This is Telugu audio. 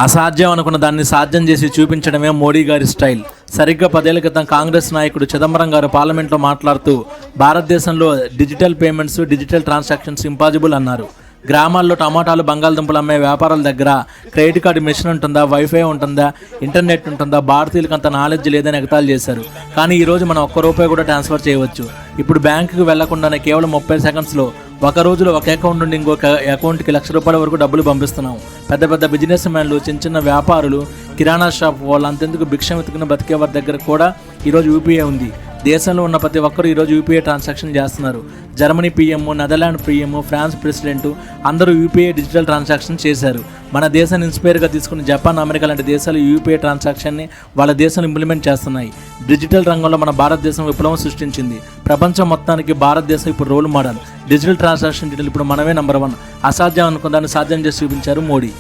అసాధ్యం అనుకున్న దాన్ని సాధ్యం చేసి చూపించడమే మోడీ గారి స్టైల్. సరిగ్గా 10 ఏళ్ల క్రితం కాంగ్రెస్ నాయకుడు చిదంబరం గారు పార్లమెంట్లో మాట్లాడుతూ భారతదేశంలో digital payments, digital transactions impossible అన్నారు. గ్రామాల్లో టమాటాలు, బంగాళదుంపలు అమ్మే వ్యాపారాల దగ్గర క్రెడిట్ కార్డు మెషిన్ ఉంటుందా, వైఫై ఉంటుందా, ఇంటర్నెట్ ఉంటుందా, భారతీయులకు అంత నాలెడ్జ్ లేదని ఎగతాళి చేశారు. కానీ ఈరోజు మనం ₹1 కూడా ట్రాన్స్ఫర్ చేయవచ్చు. ఇప్పుడు బ్యాంకుకి వెళ్లకుండానే కేవలం 30 సెకండ్స్లో ఒక రోజులో ఒక అకౌంట్ నుండి ఇంకొక అకౌంట్కి ₹1,00,000 వరకు డబ్బులు పంపిస్తున్నాం. పెద్ద పెద్ద బిజినెస్ మ్యాన్లు, చిన్న చిన్న వ్యాపారులు, కిరాణా షాప్ వాళ్ళు అంతెందుకు భిక్షం వెతుకున్న బతికేవారి దగ్గర కూడా ఈరోజు యూపీఐ ఉంది. దేశంలో ఉన్న ప్రతి ఒక్కరు ఈరోజు యూపీఐ ట్రాన్సాక్షన్ చేస్తున్నారు. Germany PM, Netherland PM, France president అందరూ యూపీఐ డిజిటల్ ట్రాన్సాక్షన్ చేశారు. మన దేశాన్ని ఇన్స్పైర్గా తీసుకుని జపాన్, అమెరికా లాంటి దేశాలు యూపీఐ ట్రాన్సాక్షన్ని వాళ్ళ దేశంలో ఇంప్లిమెంట్ చేస్తున్నాయి. డిజిటల్ రంగంలో మన భారతదేశం విప్లవం సృష్టించింది. ప్రపంచం మొత్తానికి భారతదేశం ఇప్పుడు role model. Digital transaction detail ఇప్పుడు మనమే నంబర్ 1. అసాధ్యం అనుకున్న దాన్ని సాధ్యం చేసి చూపించారు మోడీ.